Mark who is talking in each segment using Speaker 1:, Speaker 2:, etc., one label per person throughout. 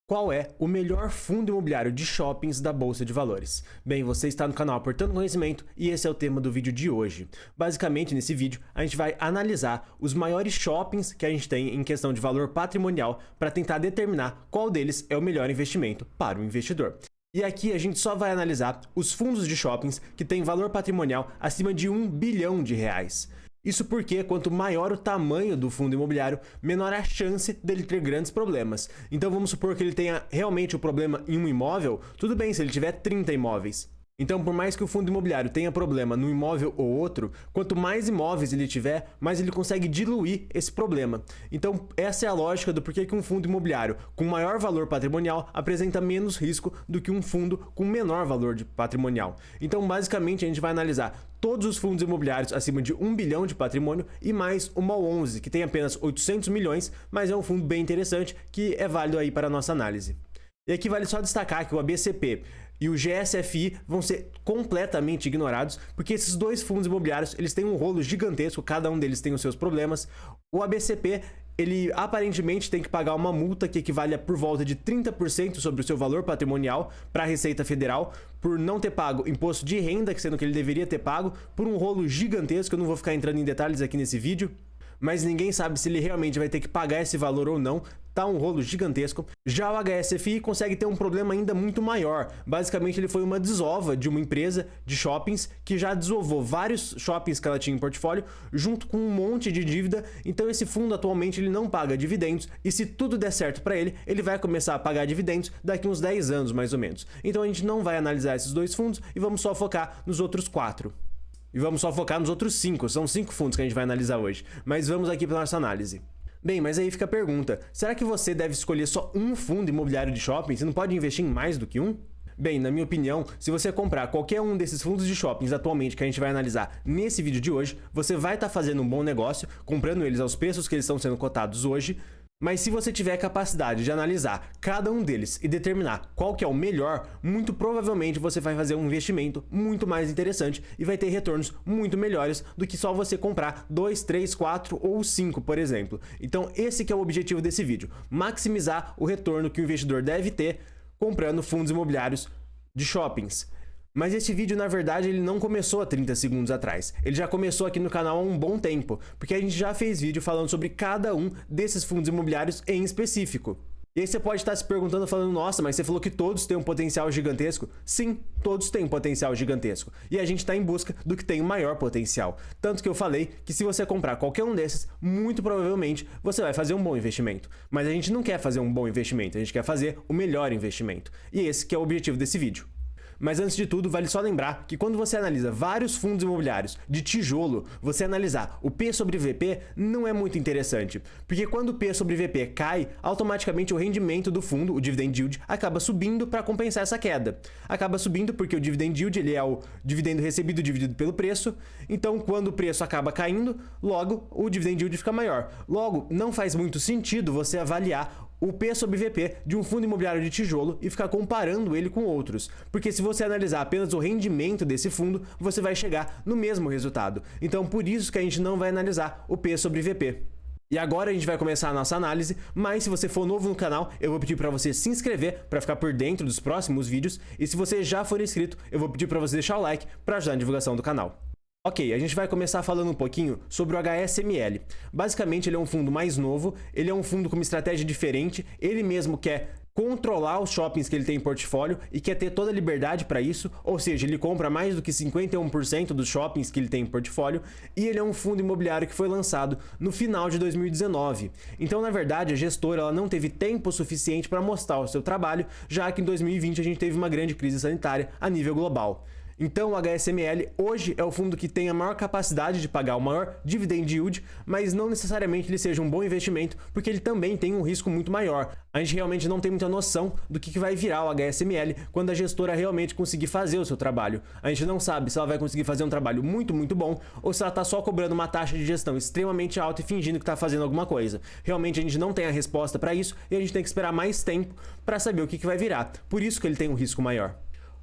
Speaker 1: Qual é o melhor fundo imobiliário de shoppings da Bolsa de Valores? Bem, você está no canal Aportando Conhecimento e esse é o tema do vídeo de hoje. Basicamente, nesse vídeo, a gente vai analisar os maiores shoppings que a gente tem em questão de valor patrimonial para tentar determinar qual deles é o melhor investimento para o investidor. E aqui a gente só vai analisar os fundos de shoppings que têm valor patrimonial acima de R$ 1 bilhão. Isso porque, quanto maior o tamanho do fundo imobiliário, menor a chance dele ter grandes problemas. Então vamos supor que ele tenha realmente o problema em um imóvel, tudo bem se ele tiver 30 imóveis. Então, por mais que o fundo imobiliário tenha problema num imóvel ou outro, quanto mais imóveis ele tiver, mais ele consegue diluir esse problema. Então, essa é a lógica do porquê que um fundo imobiliário com maior valor patrimonial apresenta menos risco do que um fundo com menor valor patrimonial. Então, basicamente, a gente vai analisar todos os fundos imobiliários acima de 1 bilhão de patrimônio e mais o MOL 11, que tem apenas 800 milhões, mas é um fundo bem interessante que é válido aí para a nossa análise. E aqui vale só destacar que o ABCP e o GSFI vão ser completamente ignorados, porque esses dois fundos imobiliários, eles têm um rolo gigantesco, cada um deles tem os seus problemas. O ABCP, ele aparentemente tem que pagar uma multa que equivale a por volta de 30% sobre o seu valor patrimonial para a Receita Federal, por não ter pago imposto de renda, sendo que ele deveria ter pago, por um rolo gigantesco. Eu não vou ficar entrando em detalhes aqui nesse vídeo, mas ninguém sabe se ele realmente vai ter que pagar esse valor ou não. Tá um rolo gigantesco. Já o HSFI consegue ter um problema ainda muito maior. Basicamente, ele foi uma desova de uma empresa de shoppings que já desovou vários shoppings que ela tinha em portfólio, junto com um monte de dívida. Então, esse fundo atualmente ele não paga dividendos, e se tudo der certo para ele, ele vai começar a pagar dividendos daqui uns 10 anos, mais ou menos. Então, a gente não vai analisar esses dois fundos e vamos só focar nos outros 4. E vamos só focar nos outros 5. São 5 fundos que a gente vai analisar hoje. Mas vamos aqui para nossa análise. Bem, mas aí fica a pergunta, será que você deve escolher só um fundo imobiliário de shopping? Você não pode investir em mais do que um? Bem, na minha opinião, se você comprar qualquer um desses fundos de shoppings atualmente que a gente vai analisar nesse vídeo de hoje, você vai estar fazendo um bom negócio, comprando eles aos preços que eles estão sendo cotados hoje. Mas se você tiver capacidade de analisar cada um deles e determinar qual que é o melhor, muito provavelmente você vai fazer um investimento muito mais interessante e vai ter retornos muito melhores do que só você comprar 2, 3, 4 ou 5, por exemplo. Então esse que é o objetivo desse vídeo, maximizar o retorno que o investidor deve ter comprando fundos imobiliários de shoppings. Mas esse vídeo, na verdade, ele não começou há 30 segundos atrás. Ele já começou aqui no canal há um bom tempo, porque a gente já fez vídeo falando sobre cada um desses fundos imobiliários em específico. E aí você pode estar se perguntando, falando, nossa, mas você falou que todos têm um potencial gigantesco. Sim, todos têm um potencial gigantesco. E a gente está em busca do que tem o maior potencial. Tanto que eu falei que se você comprar qualquer um desses, muito provavelmente você vai fazer um bom investimento. Mas a gente não quer fazer um bom investimento, a gente quer fazer o melhor investimento. E esse que é o objetivo desse vídeo. Mas antes de tudo, vale só lembrar que quando você analisa vários fundos imobiliários de tijolo, você analisar o P sobre VP não é muito interessante, porque quando o P sobre VP cai, automaticamente o rendimento do fundo, o dividend yield, acaba subindo para compensar essa queda. Acaba subindo porque o dividend yield ele é o dividendo recebido dividido pelo preço, então quando o preço acaba caindo, logo o dividend yield fica maior. Logo, não faz muito sentido você avaliar o P sobre VP de um fundo imobiliário de tijolo e ficar comparando ele com outros, porque se você analisar apenas o rendimento desse fundo, você vai chegar no mesmo resultado. Então por isso que a gente não vai analisar o P sobre VP. E agora a gente vai começar a nossa análise, mas se você for novo no canal, eu vou pedir para você se inscrever para ficar por dentro dos próximos vídeos, e se você já for inscrito, eu vou pedir para você deixar o like para ajudar na divulgação do canal. Ok, a gente vai começar falando um pouquinho sobre o HSML. Basicamente, ele é um fundo mais novo, ele é um fundo com uma estratégia diferente, ele mesmo quer controlar os shoppings que ele tem em portfólio e quer ter toda a liberdade para isso, ou seja, ele compra mais do que 51% dos shoppings que ele tem em portfólio, e ele é um fundo imobiliário que foi lançado no final de 2019. Então, na verdade, a gestora ela não teve tempo suficiente para mostrar o seu trabalho, já que em 2020 a gente teve uma grande crise sanitária a nível global. Então o HSML hoje é o fundo que tem a maior capacidade de pagar o maior dividend yield, mas não necessariamente ele seja um bom investimento, porque ele também tem um risco muito maior. A gente realmente não tem muita noção do que vai virar o HSML quando a gestora realmente conseguir fazer o seu trabalho. A gente não sabe se ela vai conseguir fazer um trabalho muito bom, ou se ela está só cobrando uma taxa de gestão extremamente alta e fingindo que está fazendo alguma coisa. Realmente a gente não tem a resposta para isso e a gente tem que esperar mais tempo para saber o que vai virar. Por isso que ele tem um risco maior.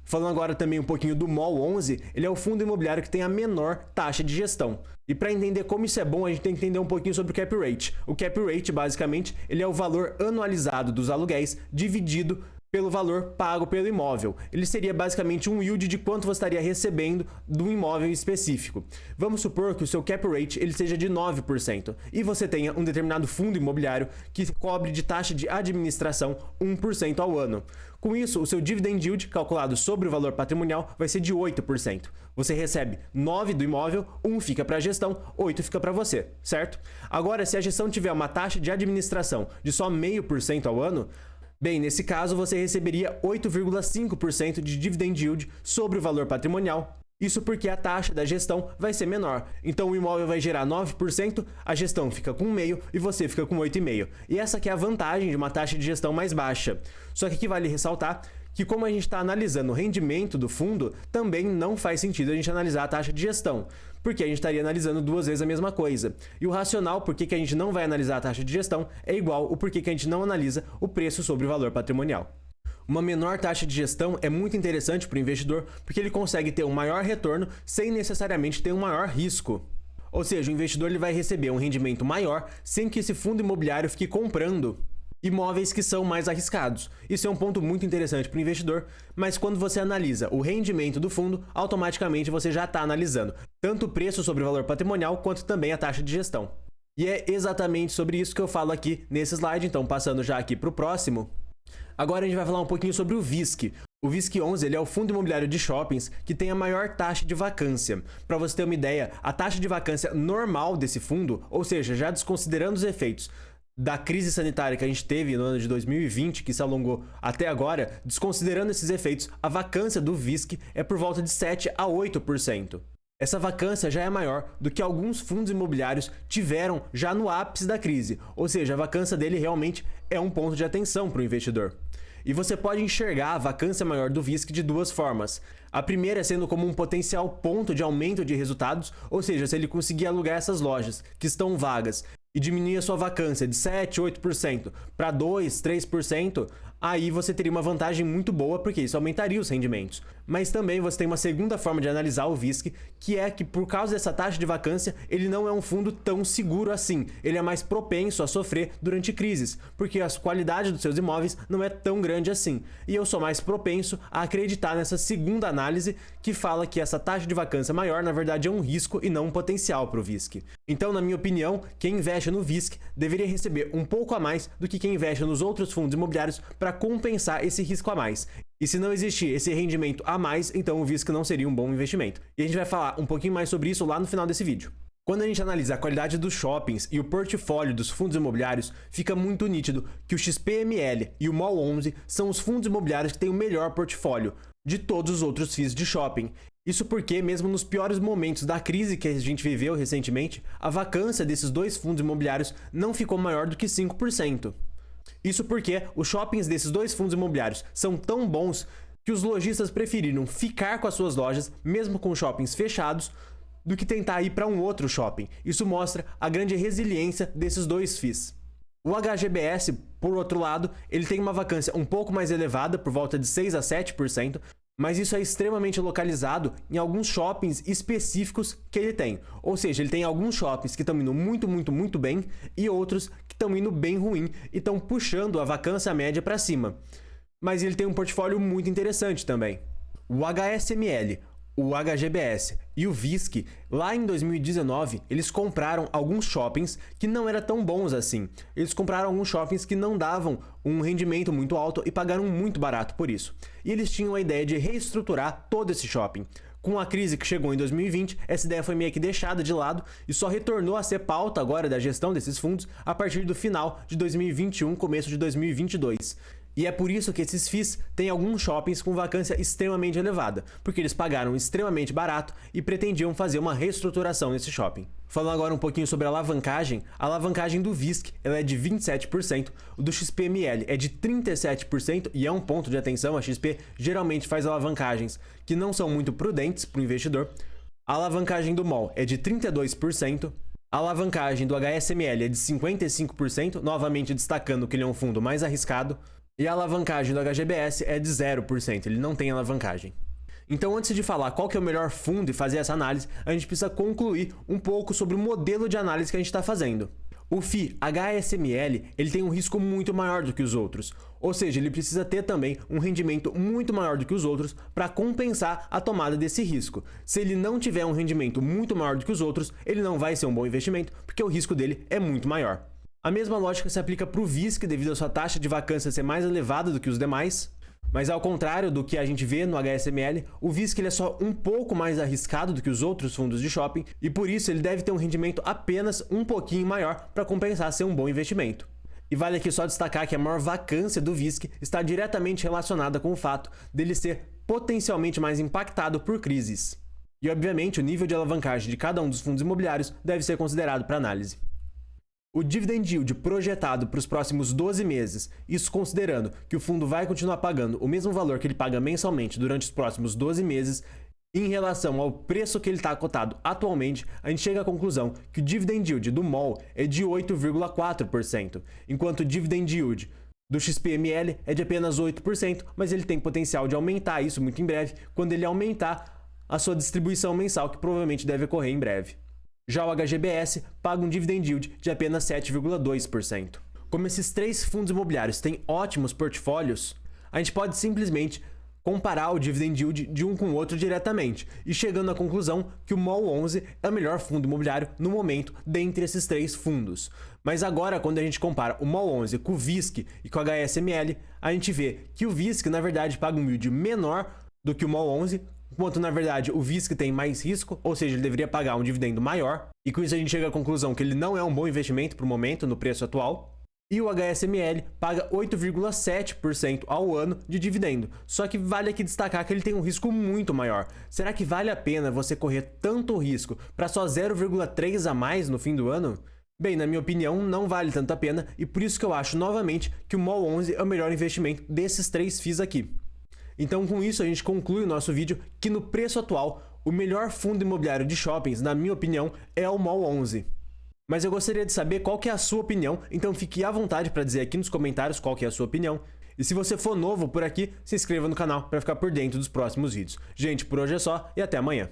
Speaker 1: Falando agora também um pouquinho do MOL 11, ele é o fundo imobiliário que tem a menor taxa de gestão. E para entender como isso é bom, a gente tem que entender um pouquinho sobre o cap rate. O cap rate, basicamente, ele é o valor anualizado dos aluguéis dividido pelo valor pago pelo imóvel. Ele seria basicamente um yield de quanto você estaria recebendo do imóvel específico. Vamos supor que o seu cap rate ele seja de 9% e você tenha um determinado fundo imobiliário que cobre de taxa de administração 1% ao ano. Com isso, o seu dividend yield calculado sobre o valor patrimonial vai ser de 8%. Você recebe 9 do imóvel, 1 fica para a gestão, 8 fica para você, certo? Agora, se a gestão tiver uma taxa de administração de só 0,5% ao ano, bem, nesse caso você receberia 8,5% de dividend yield sobre o valor patrimonial. Isso porque a taxa da gestão vai ser menor. Então o imóvel vai gerar 9%, a gestão fica com 0,5% e você fica com 8,5%. E essa que é a vantagem de uma taxa de gestão mais baixa. Só que aqui vale ressaltar que como a gente está analisando o rendimento do fundo, também não faz sentido a gente analisar a taxa de gestão, porque a gente estaria analisando duas vezes a mesma coisa. E o racional por que a gente não vai analisar a taxa de gestão é igual o porquê que a gente não analisa o preço sobre o valor patrimonial. Uma menor taxa de gestão é muito interessante para o investidor porque ele consegue ter um maior retorno sem necessariamente ter um maior risco. Ou seja, o investidor ele vai receber um rendimento maior sem que esse fundo imobiliário fique comprando imóveis que são mais arriscados. Isso é um ponto muito interessante para o investidor, mas quando você analisa o rendimento do fundo, automaticamente você já está analisando tanto o preço sobre o valor patrimonial quanto também a taxa de gestão. E é exatamente sobre isso que eu falo aqui nesse slide, então passando já aqui para o próximo. Agora a gente vai falar um pouquinho sobre o VISC. O VISC 11 ele é o fundo imobiliário de shoppings que tem a maior taxa de vacância. Para você ter uma ideia, a taxa de vacância normal desse fundo, ou seja, já desconsiderando os efeitos da crise sanitária que a gente teve no ano de 2020, que se alongou até agora, desconsiderando esses efeitos, a vacância do VISC é por volta de 7 a 8%. Essa vacância já é maior do que alguns fundos imobiliários tiveram já no ápice da crise, ou seja, a vacância dele realmente é um ponto de atenção para o investidor. E você pode enxergar a vacância maior do VISC de duas formas. A primeira é sendo como um potencial ponto de aumento de resultados, ou seja, se ele conseguir alugar essas lojas que estão vagas e diminuir a sua vacância de 7, 8% para 2, 3%, aí você teria uma vantagem muito boa, porque isso aumentaria os rendimentos. Mas também você tem uma segunda forma de analisar o VISC, que é que por causa dessa taxa de vacância, ele não é um fundo tão seguro assim. Ele é mais propenso a sofrer durante crises, porque a qualidade dos seus imóveis não é tão grande assim. E eu sou mais propenso a acreditar nessa segunda análise, que fala que essa taxa de vacância maior, na verdade, é um risco e não um potencial para o VISC. Então, na minha opinião, quem investe no VISC deveria receber um pouco a mais do que quem investe nos outros fundos imobiliários para compensar esse risco a mais. E se não existir esse rendimento a mais, então o VISC não seria um bom investimento. E a gente vai falar um pouquinho mais sobre isso lá no final desse vídeo. Quando a gente analisa a qualidade dos shoppings e o portfólio dos fundos imobiliários, fica muito nítido que o XPML e o MOL 11 são os fundos imobiliários que têm o melhor portfólio de todos os outros FIIs de shopping. Isso porque, mesmo nos piores momentos da crise que a gente viveu recentemente, a vacância desses dois fundos imobiliários não ficou maior do que 5%. Isso porque os shoppings desses dois fundos imobiliários são tão bons que os lojistas preferiram ficar com as suas lojas, mesmo com shoppings fechados, do que tentar ir para um outro shopping. Isso mostra a grande resiliência desses dois FIIs. O HGBS, por outro lado, ele tem uma vacância um pouco mais elevada, por volta de 6 a 7%, mas isso é extremamente localizado em alguns shoppings específicos que ele tem. Ou seja, ele tem alguns shoppings que estão indo muito bem e outros que estão indo bem ruim e estão puxando a vacância média para cima. Mas ele tem um portfólio muito interessante também. O HSML, o HGBS e o VISC, lá em 2019, eles compraram alguns shoppings que não eram tão bons assim. Eles compraram alguns shoppings que não davam um rendimento muito alto e pagaram muito barato por isso. E eles tinham a ideia de reestruturar todo esse shopping. Com a crise que chegou em 2020, essa ideia foi meio que deixada de lado e só retornou a ser pauta agora da gestão desses fundos a partir do final de 2021, começo de 2022. E é por isso que esses FIIs têm alguns shoppings com vacância extremamente elevada, porque eles pagaram extremamente barato e pretendiam fazer uma reestruturação nesse shopping. Falando agora um pouquinho sobre a alavancagem do VISC ela é de 27%, o do XPML é de 37% e é um ponto de atenção, a XP geralmente faz alavancagens que não são muito prudentes para o investidor. A alavancagem do MOL é de 32%, a alavancagem do HSML é de 55%, novamente destacando que ele é um fundo mais arriscado. E a alavancagem do HGBS é de 0%, ele não tem alavancagem. Então, antes de falar qual que é o melhor fundo e fazer essa análise, a gente precisa concluir um pouco sobre o modelo de análise que a gente está fazendo. O FII HSML ele tem um risco muito maior do que os outros, ou seja, ele precisa ter também um rendimento muito maior do que os outros para compensar a tomada desse risco. Se ele não tiver um rendimento muito maior do que os outros, ele não vai ser um bom investimento, porque o risco dele é muito maior. A mesma lógica se aplica para o VISC devido à sua taxa de vacância ser mais elevada do que os demais. Mas ao contrário do que a gente vê no HSML, o VISC ele é só um pouco mais arriscado do que os outros fundos de shopping e por isso ele deve ter um rendimento apenas um pouquinho maior para compensar ser um bom investimento. E vale aqui só destacar que a maior vacância do VISC está diretamente relacionada com o fato dele ser potencialmente mais impactado por crises. E obviamente o nível de alavancagem de cada um dos fundos imobiliários deve ser considerado para análise. O dividend yield projetado para os próximos 12 meses, isso considerando que o fundo vai continuar pagando o mesmo valor que ele paga mensalmente durante os próximos 12 meses, em relação ao preço que ele está cotado atualmente, a gente chega à conclusão que o dividend yield do MOL é de 8,4%, enquanto o dividend yield do XPML é de apenas 8%, mas ele tem potencial de aumentar isso muito em breve, quando ele aumentar a sua distribuição mensal, que provavelmente deve ocorrer em breve. Já o HGBS paga um dividend yield de apenas 7,2%. Como esses três fundos imobiliários têm ótimos portfólios, a gente pode simplesmente comparar o dividend yield de um com o outro diretamente, e chegando à conclusão que o MOL 11 é o melhor fundo imobiliário no momento dentre esses três fundos. Mas agora, quando a gente compara o MOL 11 com o VISC e com o HSML, a gente vê que o VISC na verdade paga um yield menor do que o MOL 11, enquanto na verdade o VISC tem mais risco, ou seja, ele deveria pagar um dividendo maior, e com isso a gente chega à conclusão que ele não é um bom investimento para o momento, no preço atual. E o HSML paga 8,7% ao ano de dividendo, só que vale aqui destacar que ele tem um risco muito maior. Será que vale a pena você correr tanto risco para só 0,3 a mais no fim do ano? Bem, na minha opinião, não vale tanto a pena, e por isso que eu acho novamente que o MOL 11 é o melhor investimento desses três FIIs aqui. Então, com isso, a gente conclui o nosso vídeo que no preço atual, o melhor fundo imobiliário de shoppings, na minha opinião, é o MOL 11. Mas eu gostaria de saber qual que é a sua opinião, então fique à vontade para dizer aqui nos comentários qual que é a sua opinião. E se você for novo por aqui, se inscreva no canal para ficar por dentro dos próximos vídeos. Gente, por hoje é só e até amanhã.